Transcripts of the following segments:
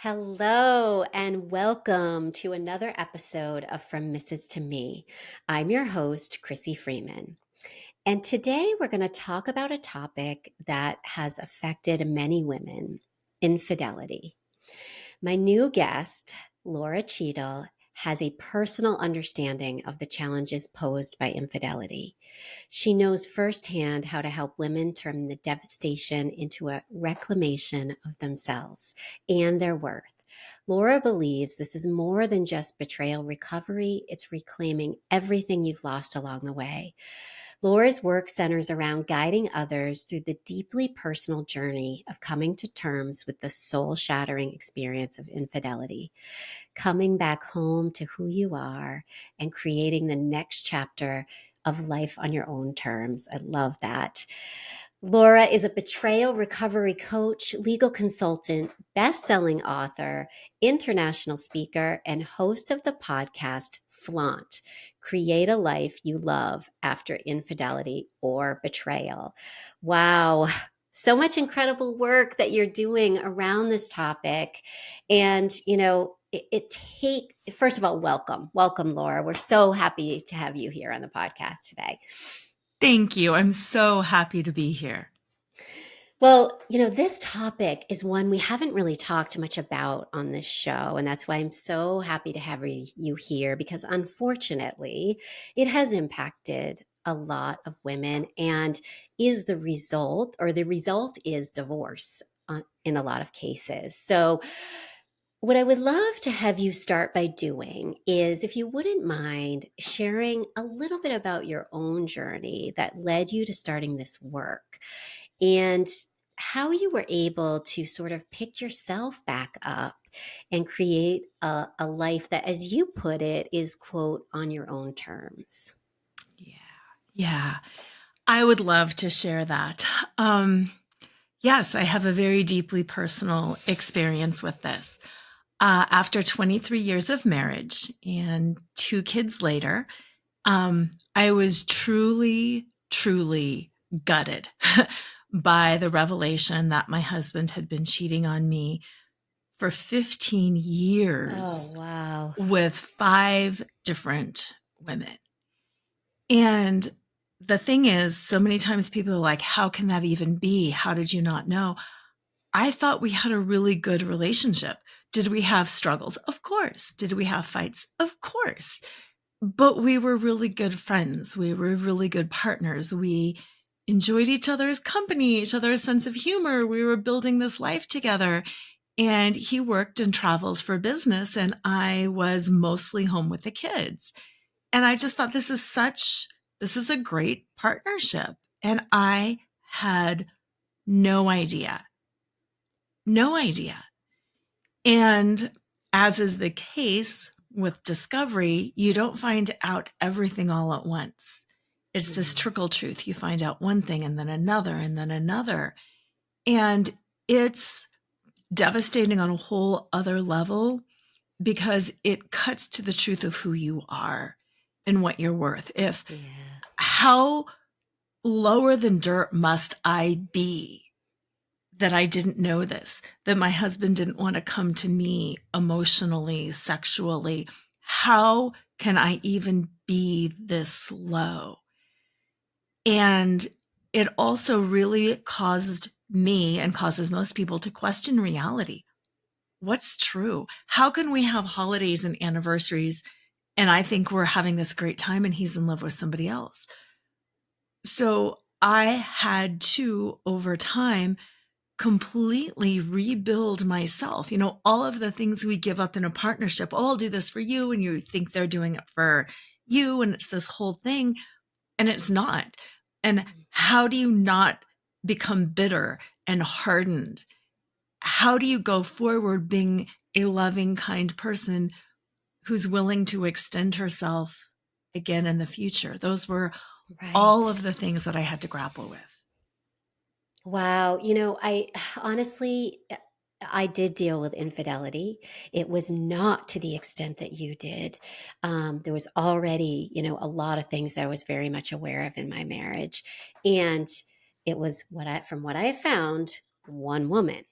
Hello and welcome to another episode of From Mrs. to Me. I'm your host, Chrissy Freeman. And today we're going to talk about a topic that has affected many women: infidelity. My new guest, Lora Cheadle, has a personal understanding of the challenges posed by infidelity. She knows firsthand how to help women turn the devastation into a reclamation of themselves and their worth. Laura believes this is more than just betrayal recovery, it's reclaiming everything you've lost along the way. Laura's work centers around guiding others through the deeply personal journey of coming to terms with the soul shattering experience of infidelity, coming back home to who you are, and creating the next chapter of life on your own terms. I love that. Lora is a betrayal recovery coach, legal consultant, best-selling author, international speaker, and host of the podcast Flaunt: Create a Life You Love After Infidelity or Betrayal. Wow. So much incredible work that you're doing around this topic. And, first of all, welcome. Welcome, Laura. We're so happy to have you here on the podcast today. Thank you. I'm so happy to be here. Well, this topic is one we haven't really talked much about on this show. And that's why I'm so happy to have you here, because unfortunately, it has impacted a lot of women and is the result, or the result is divorce in a lot of cases. So, what I would love to have you start by doing is, if you wouldn't mind, sharing a little bit about your own journey that led you to starting this work, and how you were able to sort of pick yourself back up and create a life that, as you put it, is, quote, on your own terms. Yeah. Yeah. I would love to share that. Yes, I have a very deeply personal experience with this. After 23 years of marriage and two kids later, I was truly, truly gutted by the revelation that my husband had been cheating on me for 15 Oh, years wow. with five different women. And the thing is, so many times people are like, how can that even be? How did you not know? I thought we had a really good relationship. Did we have struggles? Of course. Did we have fights? Of course. But we were really good friends. We were really good partners. We enjoyed each other's company, each other's sense of humor. We were building this life together. And he worked and traveled for business, and I was mostly home with the kids. And I just thought this is a great partnership. And I had no idea, no idea. And as is the case with discovery, you don't find out everything all at once. It's this trickle truth. You find out one thing and then another and then another. And it's devastating on a whole other level because it cuts to the truth of who you are and what you're worth. Yeah. How lower than dirt must I be that I didn't know this, that my husband didn't want to come to me emotionally, sexually? How can I even be this low? And it also really caused me, and causes most people, to question reality. What's true? How can we have holidays and anniversaries and I think we're having this great time and he's in love with somebody else? So I had to, over time, completely rebuild myself. All of the things we give up in a partnership. Oh, I'll do this for you. And you think they're doing it for you. And it's this whole thing. And it's not. And how do you not become bitter and hardened? How do you go forward being a loving, kind person who's willing to extend herself again in the future? Those were all Right. of the things that I had to grapple with. Wow. I honestly, I did deal with infidelity. It was not to the extent that you did. There was already, a lot of things that I was very much aware of in my marriage. And it was from what I have found, one woman.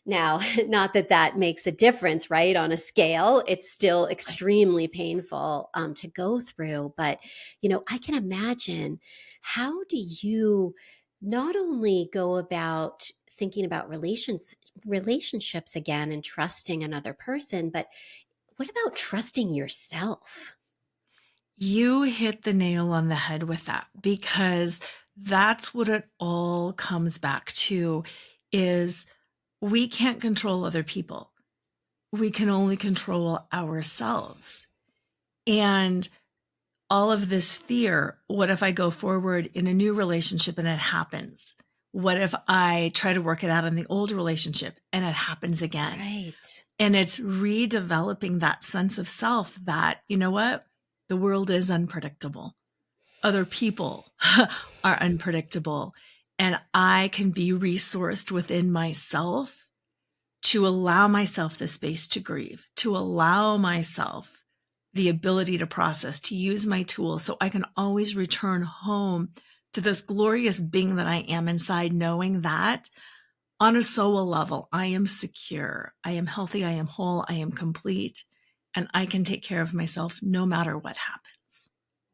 Now, not that that makes a difference, right? On a scale, it's still Right. extremely painful to go through. But, I can imagine, how do you not only go about thinking about relationships again and trusting another person, but what about trusting yourself? You hit the nail on the head with that because that's what it all comes back to is we can't control other people. We can only control ourselves. And all of this fear, what if I go forward in a new relationship and it happens? What if I try to work it out in the old relationship and it happens again? Right. And it's redeveloping that sense of self that, you know what? The world is unpredictable. Other people are unpredictable. And I can be resourced within myself to allow myself the space to grieve, to allow myself the ability to process, to use my tools so I can always return home to this glorious being that I am inside, knowing that on a soul level, I am secure, I am healthy, I am whole, I am complete, and I can take care of myself no matter what happens.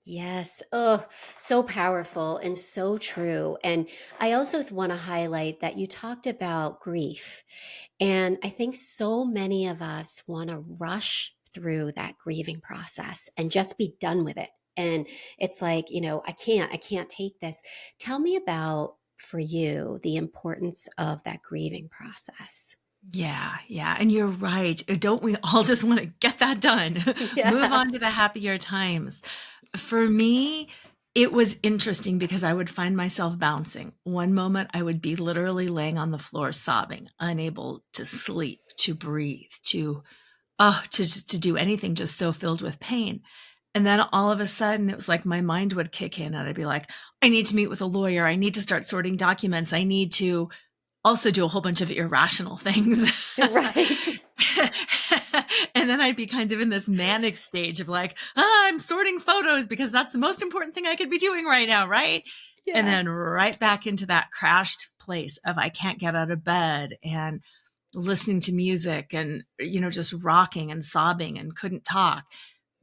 Yes. Oh, so powerful and so true. And I also want to highlight that you talked about grief. And I think so many of us want to rush through that grieving process and just be done with it. And it's like, I can't take this. Tell me about, for you, the importance of that grieving process. Yeah, yeah, and you're right. Don't we all just wanna get that done? Move Yeah. on to the happier times. For me, it was interesting because I would find myself bouncing. One moment, I would be literally laying on the floor sobbing, unable to sleep, to breathe, to just to do anything, just so filled with pain. And then all of a sudden, it was like my mind would kick in, and I'd be like, "I need to meet with a lawyer. I need to start sorting documents. I need to also do a whole bunch of irrational things." Right. And then I'd be kind of in this manic stage of like, I'm sorting photos because that's the most important thing I could be doing right now, right? And Yeah. then right back into that crashed place of I can't get out of bed and listening to music and, just rocking and sobbing and couldn't talk.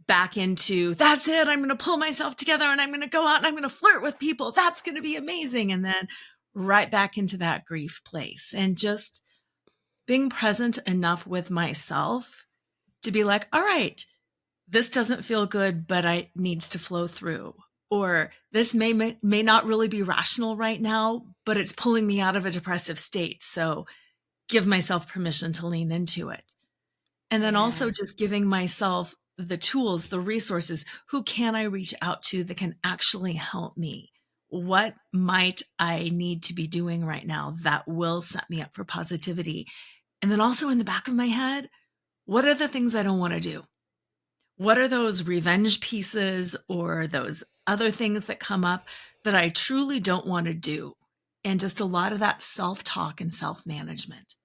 Back into that's it. I'm going to pull myself together and I'm going to go out and I'm going to flirt with people. That's going to be amazing. And then right back into that grief place and just being present enough with myself to be like, all right, this doesn't feel good, but I needs to flow through. Or this may not really be rational right now, but it's pulling me out of a depressive state. So give myself permission to lean into it. And then also Yeah. just giving myself the tools, the resources. Who can I reach out to that can actually help me? What might I need to be doing right now that will set me up for positivity? And then also in the back of my head, what are the things I don't want to do? What are those revenge pieces or those other things that come up that I truly don't want to do? And just a lot of that self talk and self management.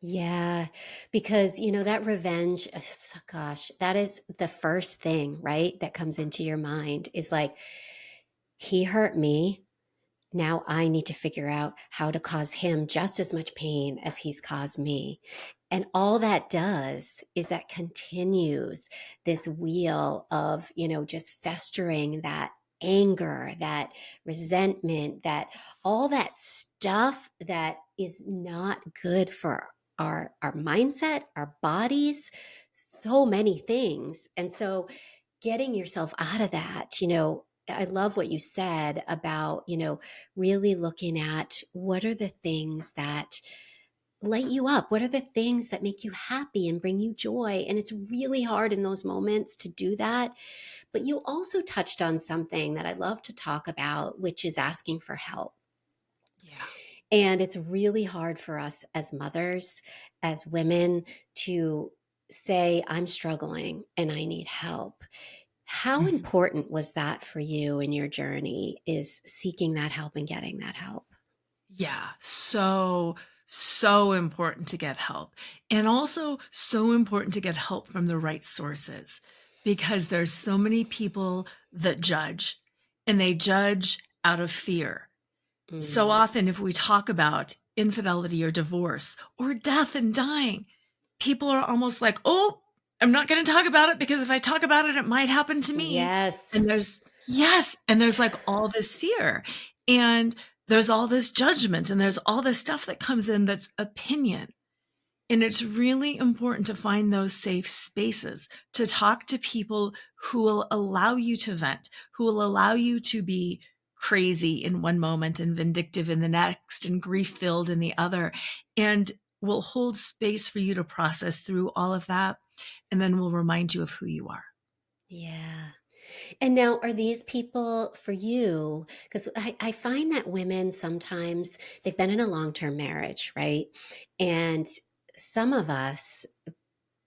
Yeah, because that revenge, gosh, that is the first thing, right? That comes into your mind is like, he hurt me. Now I need to figure out how to cause him just as much pain as he's caused me. And all that does is that continues this wheel of, just festering that anger, that resentment, that all that stuff that is not good for our mindset, our bodies, so many things. And so getting yourself out of that, I love what you said about, really looking at what are the things that light you up? What are the things that make you happy and bring you joy? And it's really hard in those moments to do that. But you also touched on something that I love to talk about, which is asking for help. Yeah. And it's really hard for us as mothers, as women, to say, I'm struggling and I need help. How Mhm. important was that for you in your journey, is seeking that help and getting that help? Yeah. So important to get help. And also so important to get help from the right sources because there's so many people that judge and they judge out of fear. So Mm, often, if we talk about infidelity or divorce or death and dying, people are almost like, "Oh, I'm not gonna talk about it because if I talk about it, it might happen to me." Yes. And there's like all this fear, and there's all this judgment, and there's all this stuff that comes in that's opinion. And it's really important to find those safe spaces to talk to people who will allow you to vent, who will allow you to be crazy in one moment and vindictive in the next and grief filled in the other, and will hold space for you to process through all of that. And then will remind you of who you are. Yeah. And now, are these people for you? Because I find that women sometimes they've been in a long term marriage, right? And some of us,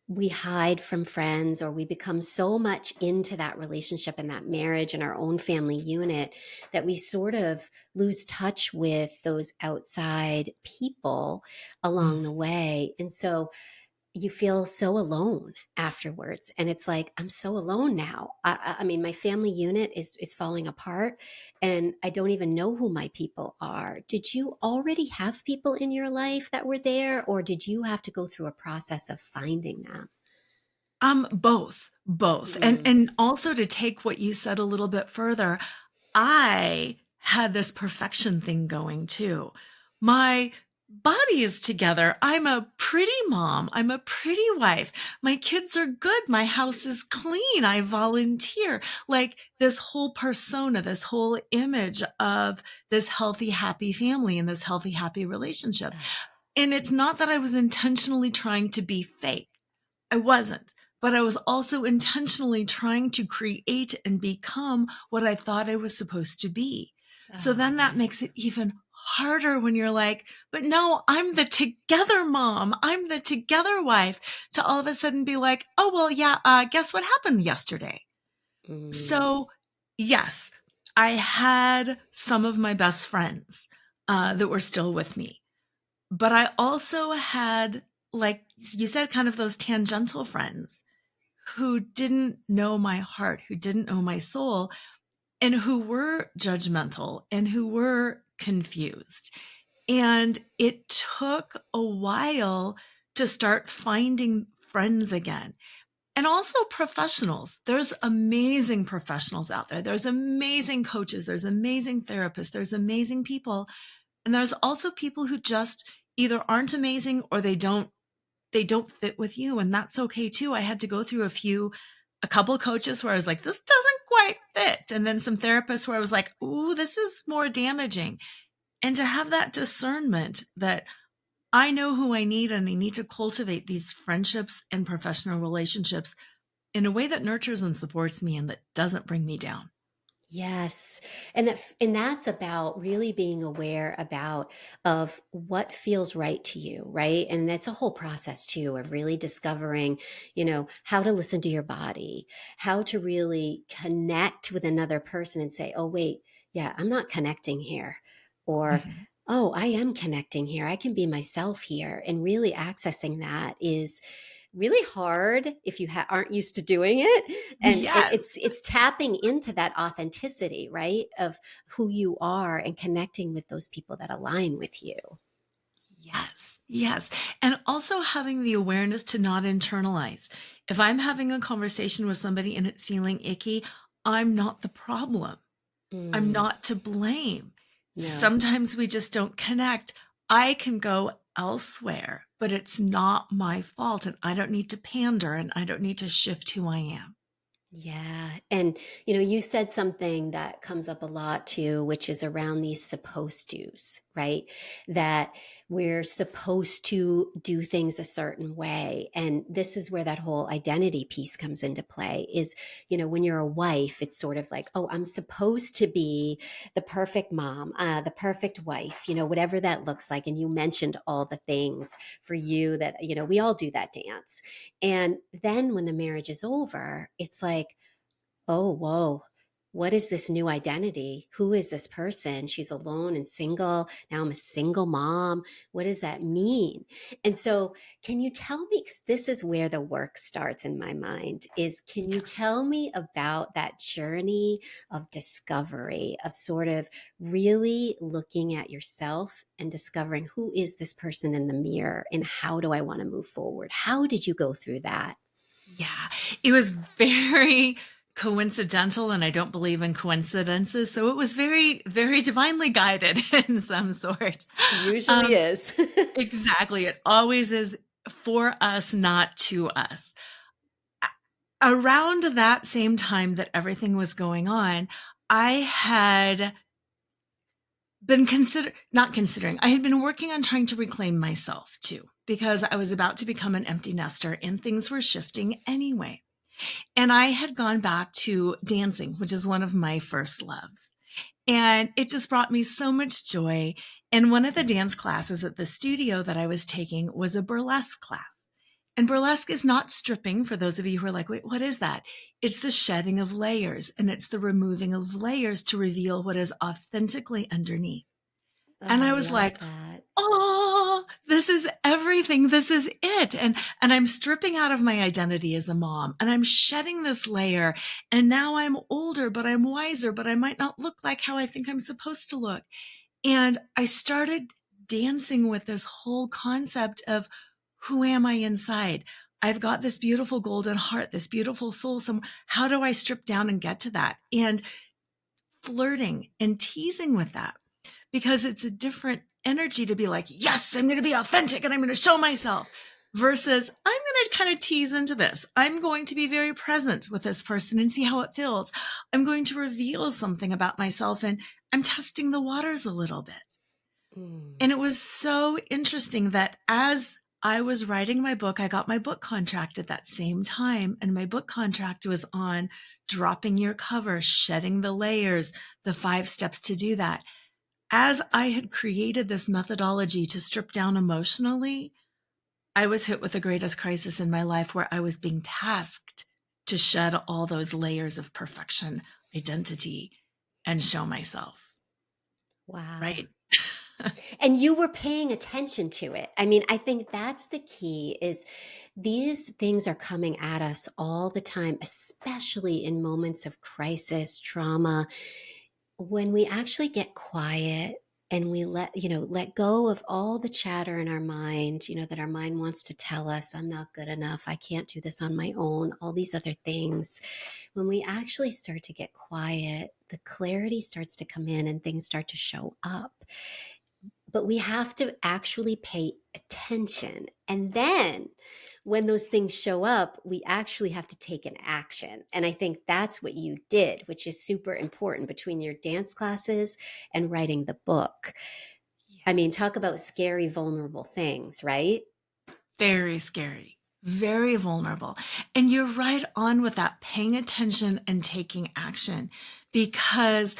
we hide from friends or we become so much into that relationship and that marriage and our own family unit that we sort of lose touch with those outside people along the way. And so you feel so alone afterwards, and it's like, I'm so alone now. I mean, my family unit is falling apart, and I don't even know who my people are. Did you already have people in your life that were there, or did you have to go through a process of finding them? Both. And Mm. and also to take what you said a little bit further, I had this perfection thing going too. My body is together. I'm a pretty mom. I'm a pretty wife. My kids are good. My house is clean. I volunteer. Like this whole persona, this whole image of this healthy, happy family and this healthy, happy relationship. Ah, And it's not that I was intentionally trying to be fake. I wasn't, but I was also intentionally trying to create and become what I thought I was supposed to be. So ah, then that makes it yes. even harder when you're like, but no, I'm the together mom. I'm the together wife, to all of a sudden be like, oh, well, yeah, guess what happened yesterday? Mm. So, yes, I had some of my best friends that were still with me, but I also had, like you said, kind of those tangential friends who didn't know my heart, who didn't know my soul, and who were judgmental and who were confused. And it took a while to start finding friends again. And also professionals. There's amazing professionals out there. There's amazing coaches. There's amazing therapists. There's amazing people. And there's also people who just either aren't amazing or they don't fit with you, and that's okay too. I had to go through a couple of coaches where I was like, this doesn't quite fit, and then some therapists where I was like, ooh, this is more damaging. And to have that discernment that I know who I need, and I need to cultivate these friendships and professional relationships in a way that nurtures and supports me and that doesn't bring me down. Yes. And that's about really being aware about of what feels right to you, right? And that's a whole process too of really discovering, how to listen to your body, how to really connect with another person and say, "Oh, wait, yeah, I'm not connecting here." Or, Mhm. "Oh, I am connecting here. I can be myself here." And really accessing that is really hard if you aren't used to doing it, and Yes. it's tapping into that authenticity, right, of who you are and connecting with those people that align with you. Yes, yes. And also having the awareness to not internalize. If I'm having a conversation with somebody and it's feeling icky, I'm not the problem. I'm Mm, not to blame. no. Sometimes we just don't connect. I can go elsewhere, but it's not my fault. And I don't need to pander and I don't need to shift who I am. Yeah. And, you said something that comes up a lot too, which is around these supposed to's, right? That we're supposed to do things a certain way. And this is where that whole identity piece comes into play is, when you're a wife, it's sort of like, oh, I'm supposed to be the perfect mom, the perfect wife, whatever that looks like. And you mentioned all the things for you that, we all do that dance. And then when the marriage is over, it's like, oh, whoa. what is this new identity? Who is this person? She's alone and single. Now I'm a single mom. What does that mean? And so, can you tell me, because this is where the work starts in my mind, is can you Yes. tell me about that journey of discovery, of sort of really looking at yourself and discovering who is this person in the mirror and how do I want to move forward? How did you go through that? Yeah, it was very coincidental, and I don't believe in coincidences. So it was very, very divinely guided in some sort. Usually Um, is. exactly. It always is for us, not to us. Around that same time that everything was going on, I had been not considering, I had been working on trying to reclaim myself too, because I was about to become an empty nester and things were shifting anyway. And I had gone back to dancing, which is one of my first loves. And it just brought me so much joy. And one of the dance classes at the studio that I was taking was a burlesque class. And burlesque is not stripping, for those of you who are like, wait, what is that? It's the shedding of layers, and it's the removing of layers to reveal what is authentically underneath. Oh, And I I was love like, that. oh, this is everything. This is it. And I'm stripping out of my identity as a mom and I'm shedding this layer. And now I'm older, but I'm wiser, but I might not look like how I think I'm supposed to look. And I started dancing with this whole concept of who am I inside? I've got this beautiful golden heart, this beautiful soul. So how do I strip down and get to that? And flirting and teasing with that, because it's a different energy to be like, yes, I'm going to be authentic and I'm going to show myself, versus I'm going to kind of tease into this. I'm going to be very present with this person and see how it feels. I'm going to reveal something about myself and I'm testing the waters a little bit. Mm. And it was so interesting that as I was writing my book, I got my book contract at that same time. And my book contract was on dropping your cover, shedding the layers, the 5 steps to do that. As I had created this methodology to strip down emotionally, I was hit with the greatest crisis in my life where I was being tasked to shed all those layers of perfection, identity, and show myself. Wow. Right? And you were paying attention to it. I mean, I think that's the key is these things are coming at us all the time, especially in moments of crisis, trauma, when we actually get quiet and we let go of all the chatter in our mind, that our mind wants to tell us, I'm not good enough, I can't do this on my own, all these other things. When we actually start to get quiet, the clarity starts to come in and things start to show up. But we have to actually pay attention. And then when those things show up, we actually have to take an action. And I think that's what you did, which is super important between your dance classes and writing the book. I mean, Yes. talk about scary, vulnerable things, right? Very scary, very vulnerable. And you're right on with that, paying attention and taking action, because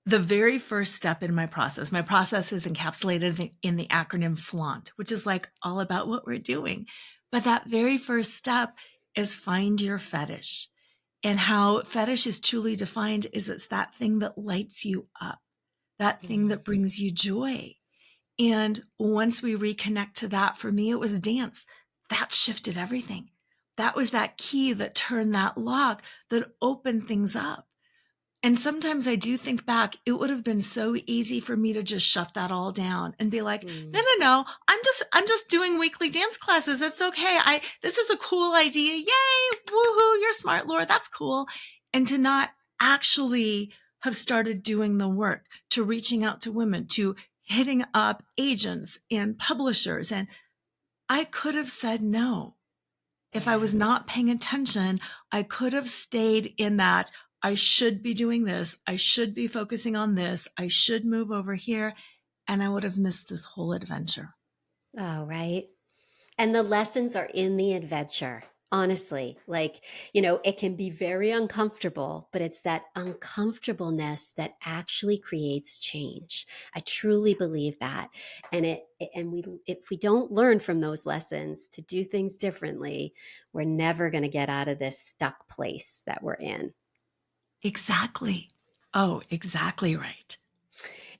the very first step in my process is encapsulated in the acronym Flaunt, which is like all about what we're doing. But that very first step is find your fetish. And how fetish is truly defined is it's that thing that lights you up, that thing Mm, that brings you joy. And once we reconnect to that, for me, it was dance. That shifted everything. That was that key that turned that lock, that opened things up. And sometimes I do think back, it would have been so easy for me to just shut that all down and be like, no, mm, no, no, I'm just doing weekly dance classes. It's okay. This is a cool idea. Yay. Woohoo. You're smart, Laura. That's cool. And to not actually have started doing the work, to reaching out to women, to hitting up agents and publishers. And I could have said no. If I was yeah. not paying attention, I could have stayed in that I should be doing this. I should be focusing on this. I should move over here. And I would have missed this whole adventure. Oh, right. And the lessons are in the adventure. Honestly, like, it can be very uncomfortable, but it's that uncomfortableness that actually creates change. I truly believe that. And if we don't learn from those lessons to do things differently, we're never going to get out of this stuck place that we're in. Exactly. Oh, exactly right.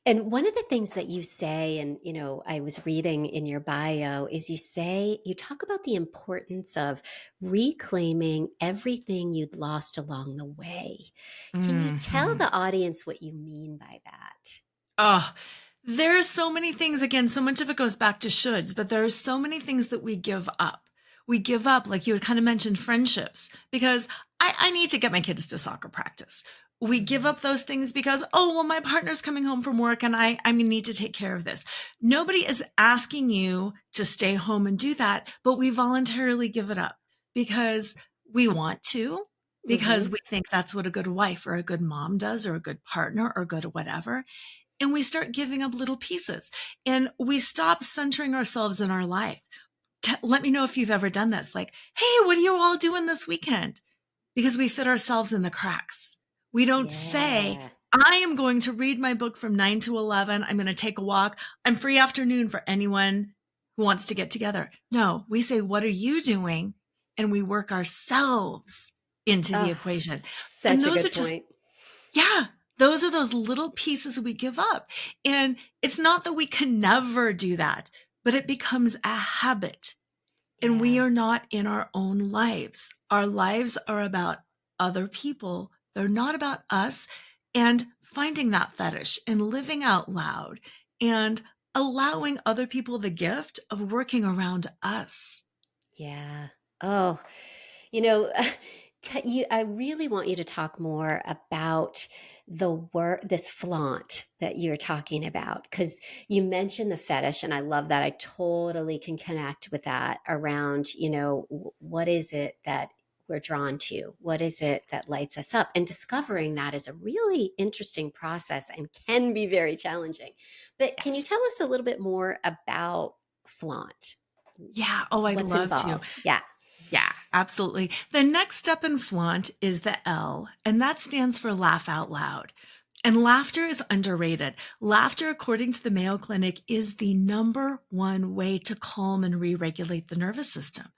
And one of the things that you say, and I was reading in your bio, is you talk about the importance of reclaiming everything you'd lost along the way. Can you tell Mhm. the audience what you mean by that? Oh, there's so many things. Again, so much of it goes back to shoulds, but there's so many things that we give up. We give up, like you had kind of mentioned, friendships, because I need to get my kids to soccer practice. We give Mhm. up those things because, oh, well, my partner's coming home from work and I need to take care of this. Nobody is asking you to stay home and do that, but we voluntarily give it up because we want to, because Mhm. we think that's what a good wife or a good mom does, or a good partner or good whatever, and we start giving up little pieces and we stop centering ourselves in our life. Let me know if you've ever done this. Like, hey, what are you all doing this weekend? Because we fit ourselves in the cracks. We don't say, Yeah. I am going to read my book from 9 to 11. I'm going to take a walk. I'm free afternoon for anyone who wants to get together. No, we say, what are you doing? And we work ourselves into the Oh, equation. And such a those are good just, point. yeah, those are those little pieces we give up. And it's not that we can never do that, but it becomes a habit. And we Yeah. are not in our own lives. Our lives are about other people. They're not about us. And finding that fetish and living out loud and allowing other people the gift of working around us. Yeah. Oh, you know, I really want you to talk more about the work, this flaunt that you're talking about, because you mentioned the fetish, and I love that. I totally can connect with that around, what is it that we're drawn to? What is it that lights us up? And discovering that is a really interesting process and can be very challenging. But can you Yes. tell us a little bit more about flaunt? Yeah. Oh, I'd What's love to. involved? Yeah. Yeah, absolutely. The next step in Flaunt is the L, and that stands for laugh out loud. And laughter is underrated. Laughter, according to the Mayo Clinic, is the number one way to calm and re regulate the nervous system.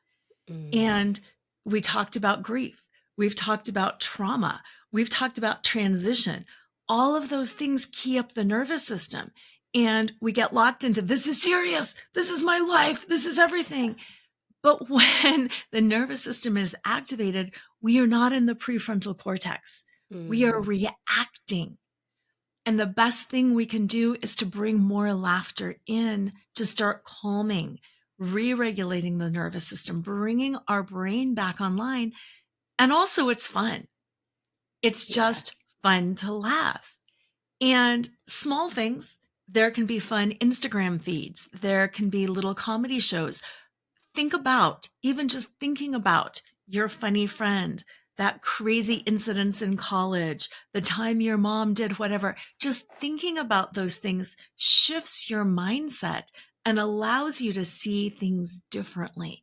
Mm, And we talked about grief. We've talked about trauma. We've talked about transition. All of those things key up the nervous system. And we get locked into this is serious. This is my life. This is everything. But when the nervous system is activated, we are not in the prefrontal cortex. We are mm, reacting. And the best thing we can do is to bring more laughter in to start calming, re regulating the nervous system, bringing our brain back online. And also, it's fun. It's yeah. just fun to laugh. And small things, there can be fun Instagram feeds, there can be little comedy shows. Think about, even just thinking about your funny friend, that crazy incidents in college, the time your mom did whatever. Just thinking about those things shifts your mindset and allows you to see things differently.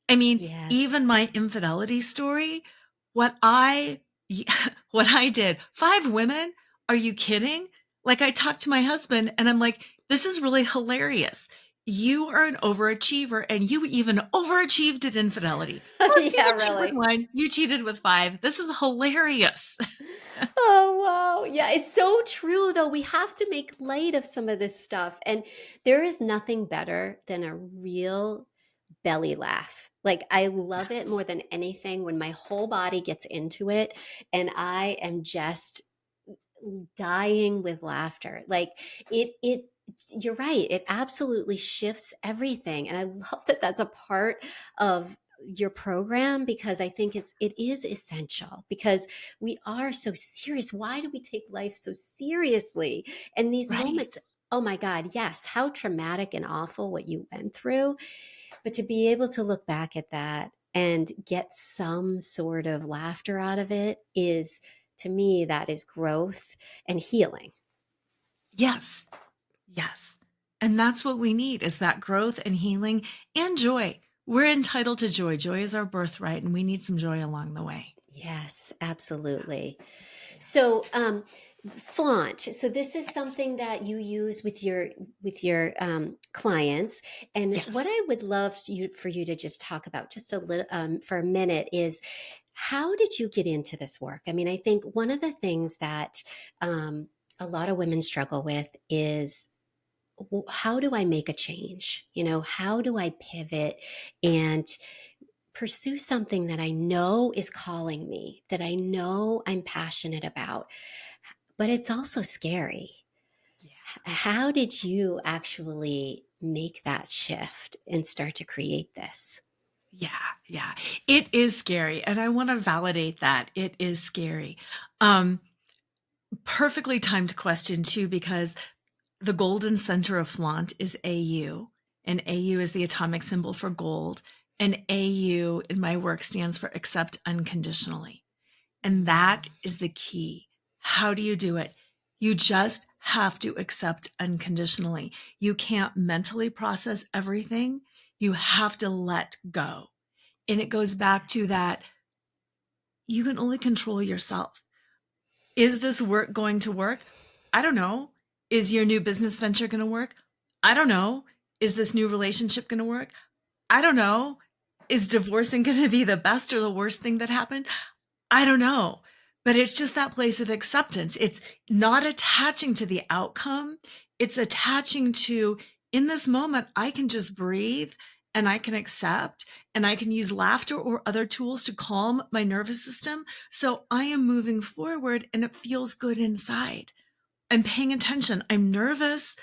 I mean, even Yes. my infidelity story, what I what I did, 5 women? Are you kidding? Like, I talked to my husband and I'm like, "This is really hilarious. You are an overachiever and you even overachieved at infidelity. Most Yeah, people cheat with really. 1, you cheated with 5. This is hilarious." Oh, wow. Yeah, it's so true, though. We have to make light of some of this stuff. And there is nothing better than a real belly laugh. Like, I love it more Yes. than anything when my whole body gets into it and I am just dying with laughter. Like it you're right. It absolutely shifts everything. And I love that that's a part of your program because I think it is essential because we are so serious. Why do we take life so seriously? And these moments, Right. oh my God, yes, how traumatic and awful what you went through. But to be able to look back at that and get some sort of laughter out of it is, to me, that is growth and healing. Yes. Yes. And that's what we need is that growth and healing and joy. We're entitled to joy. Joy is our birthright, and we need some joy along the way. Yes, Yeah. absolutely. Yeah. So, font. So this is Yes. something that you use with your clients. And what Yes. I would love for you to just talk about just a little for a minute is How did you get into this work? I mean, I think one of the things that um, a lot of women struggle with is, how do I make a change? How do I pivot and pursue something that I know is calling me, that I know I'm passionate about, but it's also scary. Yeah. How did you actually make that shift and start to create this? Yeah, yeah. It is scary, and I wanna validate that. It is scary. Um, Perfectly timed question too, because the golden center of Flaunt is AU, and AU is the atomic symbol for gold, and AU in my work stands for accept unconditionally. And that Mm, is the key. How do you do it? You just have to accept unconditionally. You can't mentally process everything. You have to let go. And it goes back to yes. that you can only control yourself. Is this work going to work? I don't know. Is your new business venture going to work? I don't know. Is this new relationship going to work? I don't know. Is divorcing going to be the best or the worst thing that happened? I don't know. But it's just that place of acceptance. It's not attaching to the outcome. It's attaching to, in this moment, I can just breathe and I can accept and I can use laughter or other tools to calm my nervous system. So I am moving forward and it feels good inside. I'm paying attention. I'm nervous.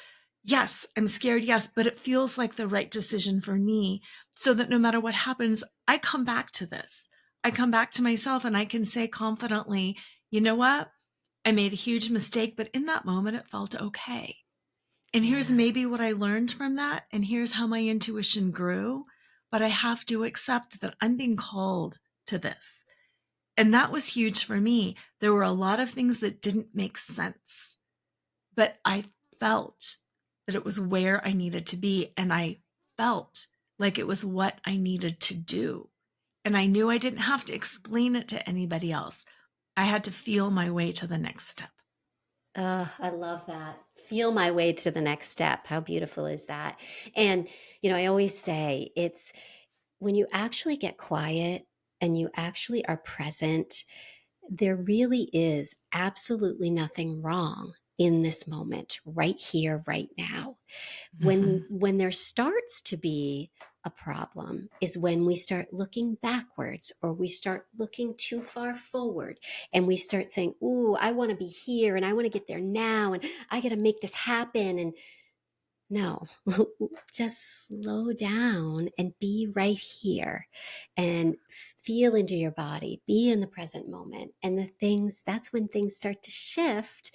Yes, I'm scared. Yes, but it feels like the right decision for me so that no matter what happens, I come back to this. I come back to myself and I can say confidently, you know what? I made a huge mistake, but in that moment, it felt okay. And here's Yeah. maybe what I learned from that. And here's how my intuition grew. But I have to accept that I'm being called to this. And that was huge for me. There were a lot of things that didn't make sense, but I felt that it was where I needed to be. And I felt like it was what I needed to do. And I knew I didn't have to explain it to anybody else. I had to feel my way to the next step. I love that. Feel my way to the next step. How beautiful is that? And, I always say it's when you actually get quiet and you actually are present, there really is absolutely nothing wrong in this moment, right here, right now. when Mhm. when there starts to be a problem is when we start looking backwards or we start looking too far forward and we start saying, "Ooh, I want to be here and I want to get there now and I got to make this happen." And no, just slow down and be right here and feel into your body, be in the present moment. And that's when things start to shift.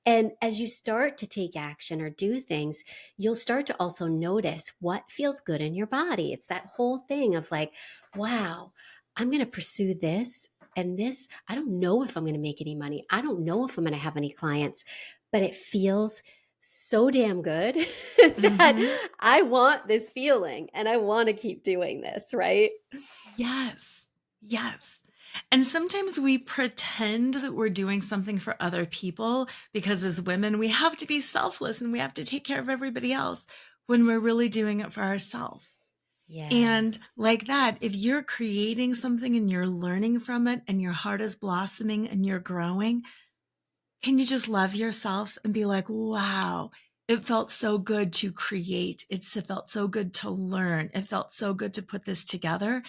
And as you start to take action or do things, you'll start to also notice what feels good in your body. It's that whole thing of like, wow, I'm going to pursue this. And this, I don't know if I'm going to make any money. I don't know if I'm going to have any clients, but it feels so damn good Mhm. that I want this feeling and I want to keep doing this, right? Yes. Yes. And sometimes we pretend that we're doing something for other people because as women, we have to be selfless and we have to take care of everybody else when we're really doing it for ourselves. Yeah. And like that, if you're creating something and you're learning from it and your heart is blossoming and you're growing, can you just love yourself and be like, wow, it felt so good to create. It felt so good to learn. It felt so good to put this together.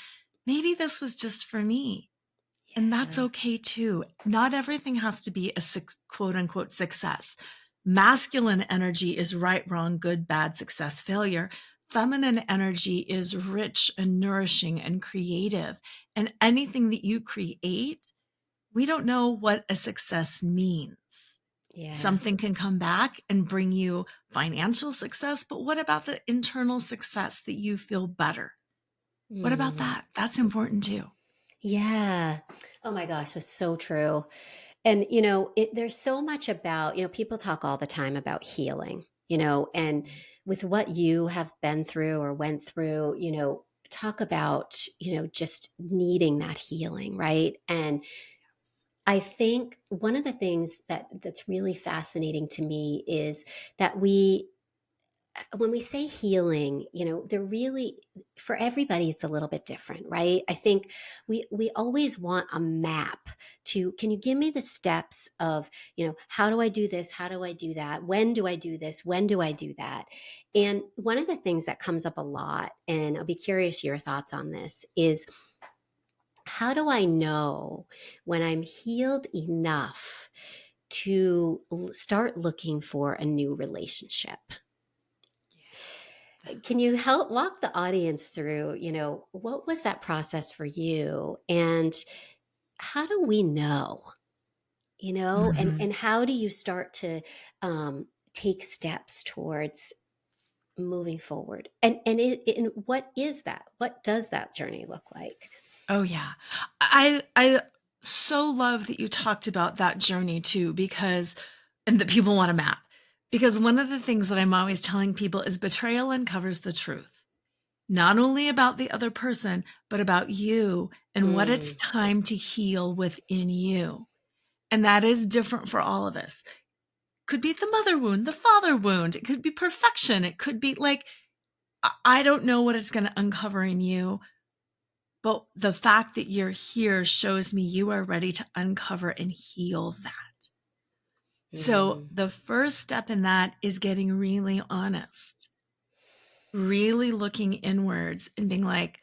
Maybe this was just for me. And that's Yeah. okay too. Not everything has to be a quote unquote success. Masculine energy is right, wrong, good, bad, success, failure. Feminine energy is rich and nourishing and creative. And anything that you create, we don't know what a success means. Yeah. Something can come back and bring you financial success, but what about the internal success that you feel better? What about Mm. that? That's important too. Yeah. Oh my gosh, that's so true. And there's so much about, people talk all the time about healing, and with what you have been through or went through, talk about, just needing that healing, right? And I think one of the things that's really fascinating to me is that we when we say healing, they're really, for everybody it's a little bit different, right? I think we always want a map to, can you give me the steps of, how do I do this, how do I do that, when do I do this, when do I do that? And one of the things that comes up a lot, and I'll be curious your thoughts on this, is how do I know when I'm healed enough to start looking for a new relationship? Yeah. Can you help walk the audience through, what was that process for you? And how do we know, Mhm. and how do you start to take steps towards moving forward? And what is that? What does that journey look like? Oh yeah. I so love that you talked about that journey too, because and that people want a map. Because one of the things that I'm always telling people is betrayal uncovers the truth. Not only about the other person, but about you and what it's Mm, time to heal within you. And that is different for all of us. Could be the mother wound, the father wound, it could be perfection, it could be like I don't know what it's going to uncover in you, but the fact that you're here shows me you are ready to uncover and heal that. So, mm, the first step in that is getting really honest, really looking inwards and being like,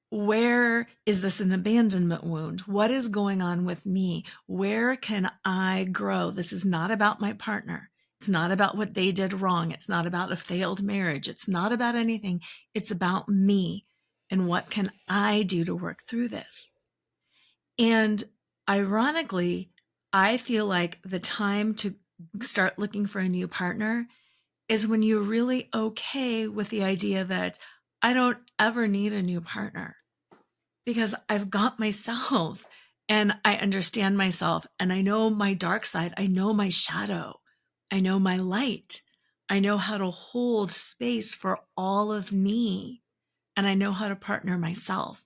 where is this an abandonment wound? What is going on with me? Where can I grow? This is not about my partner. It's not about what they did wrong. It's not about a failed marriage. It's not about anything. It's about me and what can I do to work through this? And ironically, I feel like the time to start looking for a new partner is when you're really okay with the idea that I don't ever need a new partner because I've got myself and I understand myself and I know my dark side. I know my shadow. I know my light. I know how to hold space for all of me and I know how to partner myself.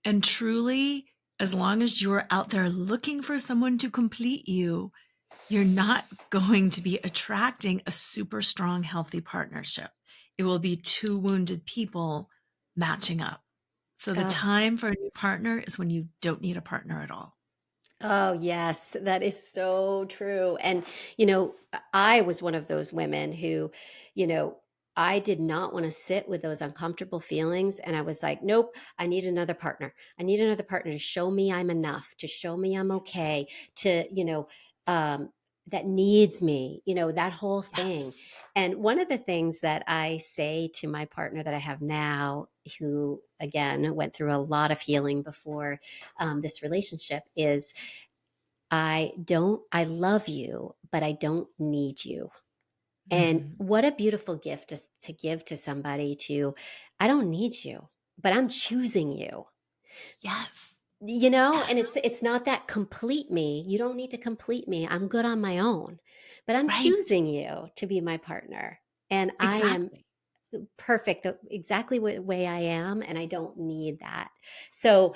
And truly, as long as you're out there looking for someone to complete you, you're not going to be attracting a super strong, healthy partnership. It will be two wounded people matching up. So the oh, time for a new partner is when you don't need a partner at all. Oh, yes, that is so true. And, I was one of those women who, you know, I did not want to sit with those uncomfortable feelings. And I was like, nope, I need another partner. I need another partner to show me I'm enough, to show me I'm Yes. okay, to, um, that needs me, that whole thing. Yes. And one of the things that I say to my partner that I have now, who again went through a lot of healing before this relationship, is I love you, but I don't need you. And Mhm. what a beautiful gift to give to somebody to, I don't need you, but I'm choosing you. Yes. And Yes. it's not that complete me. You don't need to complete me. I'm good on my own. But I'm Right. choosing you to be my partner. And I am Exactly. perfect exactly the way I am, and I don't need that. So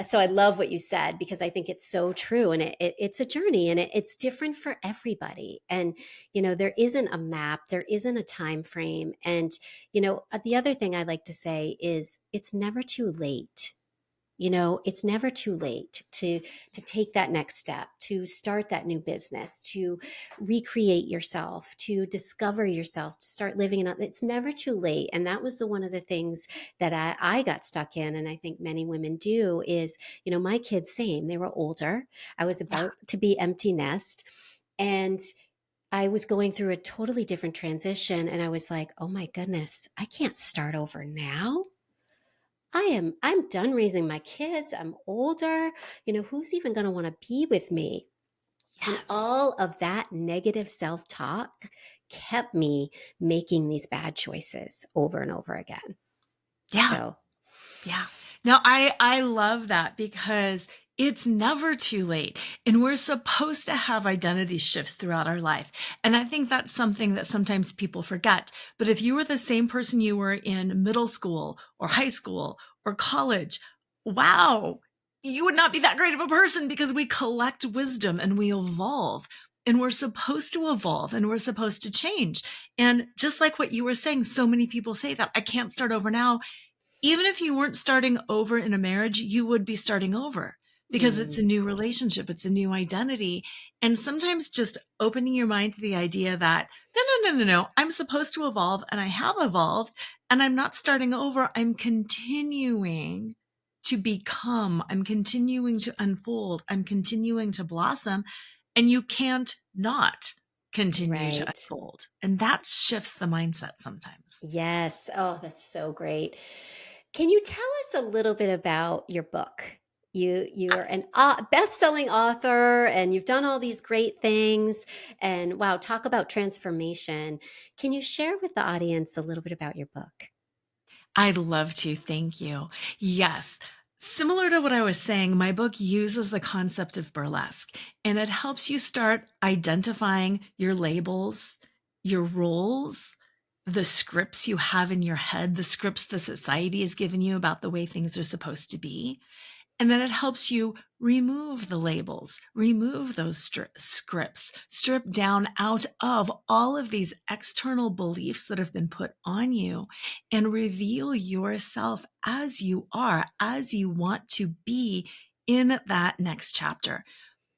so I love what you said, because I think it's so true, and it's a journey, and it's different for everybody. And there isn't a map, there isn't a time frame. And the other thing I like to say is it's never too late. It's never too late to take that next step, to start that new business, to recreate yourself, to discover yourself, to start living in it's never too late. And that was the one of the things that I got stuck in, and I think many women do, is my kids, same, they were older. I was Yeah. about to be empty nest, and I was going through a totally different transition, and I was like, oh my goodness, I can't start over now. I'm done raising my kids. I'm older. Who's even going to want to be with me? And Yes. all of that negative self-talk kept me making these bad choices over and over again. Yeah. So, Yeah. No, I love that because it's never too late and we're supposed to have identity shifts throughout our life. And I think that's something that sometimes people forget. But if you were the same person you were in middle school or high school or college, wow, you would not be that great of a person because we collect wisdom and we evolve. and we're supposed to evolve and we're supposed to change. And just like what you were saying, so many people say that I can't start over now. Even if you weren't starting over in a marriage, you would be starting over because it's a Mm, new relationship, it's a new identity. And sometimes just opening your mind to the idea that, no, no, no, no, no, I'm supposed to evolve and I have evolved and I'm not starting over. I'm continuing to become, I'm continuing to unfold, I'm continuing to blossom. And you can't not continue to right. unfold. And that shifts the mindset sometimes. Yes. Oh, that's so great. Can you tell us a little bit about your book? You're an best-selling author, and you've done all these great things. And wow, talk about transformation. Can you share with the audience a little bit about your book? I'd love to. Thank you. Yes. Similar to what I was saying, my book uses the concept of burlesque and it helps you start identifying your labels, your roles, the scripts you have in your head, the scripts the society has given you about the way things are supposed to be. And then it helps you remove the labels, remove those scripts, strip down out of all of these external beliefs that have been put on you and reveal yourself as you are, as you want to be in that next chapter.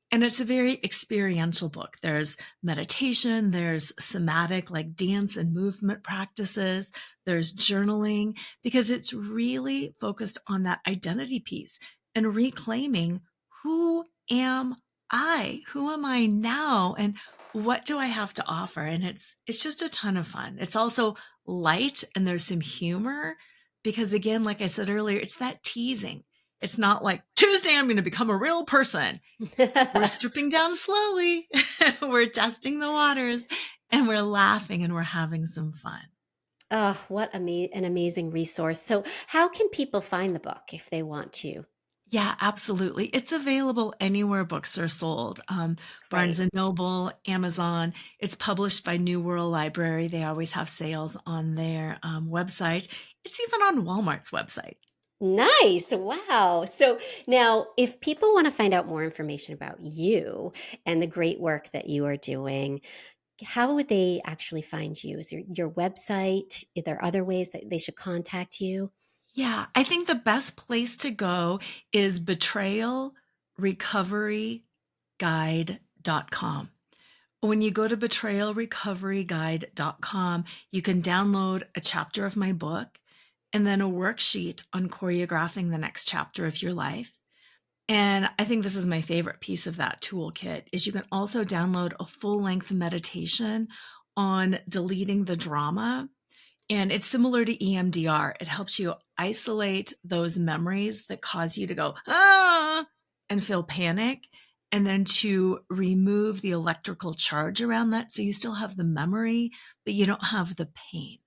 And it's a very experiential book. There's meditation, there's somatic, like dance and movement practices, there's journaling, because it's really focused on that identity piece and reclaiming who am I? Who am I now? And what do I have to offer? And it's just a ton of fun. It's also light and there's some humor because again, like I said earlier, it's that teasing. It's not like Tuesday, I'm going to become a real person. We're stripping down slowly. We're testing the waters and we're laughing and we're having some fun. Oh, what an amazing resource. So, how can people find the book if they want to? Yeah, absolutely. It's available anywhere books are sold. Barnes Great. and Noble, Amazon. It's published by New World Library. They always have sales on their website. It's even on Walmart's website. Nice. Wow. So now, if people want to find out more information about you and the great work that you are doing, how would they actually find you? Is your website? Are there other ways that they should contact you? Yeah, I think the best place to go is betrayalrecoveryguide.com. When you go to betrayalrecoveryguide.com, you can download a chapter of my book and then a worksheet on choreographing the next chapter of your life. And I think this is my favorite piece of that toolkit is you can also download a full-length meditation on deleting the drama, and it's similar to EMDR. It helps you isolate those memories that cause you to go, ah, and feel panic, and then to remove the electrical charge around that. So you still have the memory, but you don't have the pain.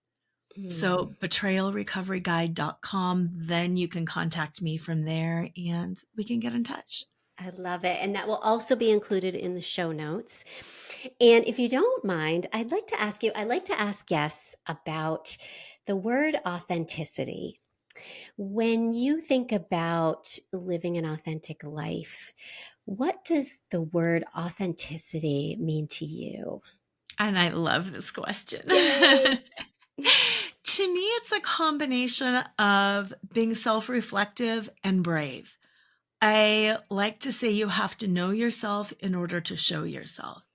Hmm. So betrayalrecoveryguide.com, then you can contact me from there and we can get in touch. I love it. And that will also be included in the show notes. And if you don't mind, I'd like to ask guests about the word authenticity. When you think about living an authentic life, what does the word authenticity mean to you? And I love this question. Yay. To me, it's a combination of being self reflective and brave. I like to say you have to know yourself in order to show yourself.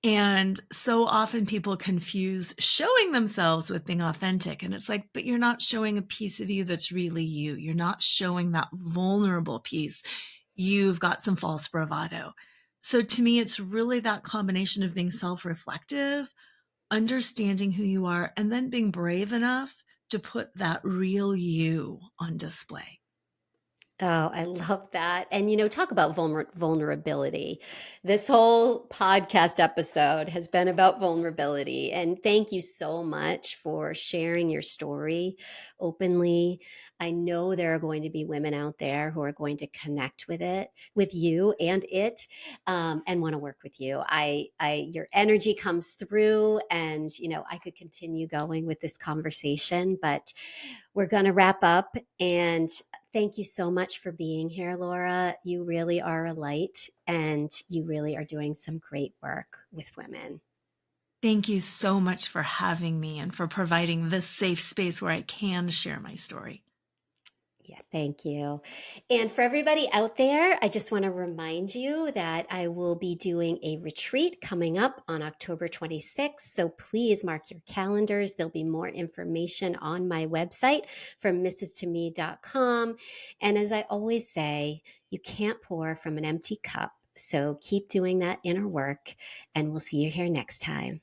And so often people confuse showing themselves with being authentic. And it's like, but you're not showing a piece of you that's really you. You're not showing that vulnerable piece. You've got some false bravado. So to me, it's really that combination of being self reflective, understanding who you are, and then being brave enough to put that real you on display. Oh, I love that. And, talk about vulnerability. This whole podcast episode has been about vulnerability. And thank you so much for sharing your story openly. I know there are going to be women out there who are going to connect with with you and and want to work with you. Your energy comes through, and, I could continue going with this conversation, but we're going to wrap up. And Thank you so much for being here, Laura. You really are a light and you really are doing some great work with women. Thank you so much for having me and for providing this safe space where I can share my story. Yeah, thank you. And for everybody out there, I just want to remind you that I will be doing a retreat coming up on October 26th. So please mark your calendars. There'll be more information on my website from mrs2me.com. And as I always say, you can't pour from an empty cup. So keep doing that inner work, and we'll see you here next time.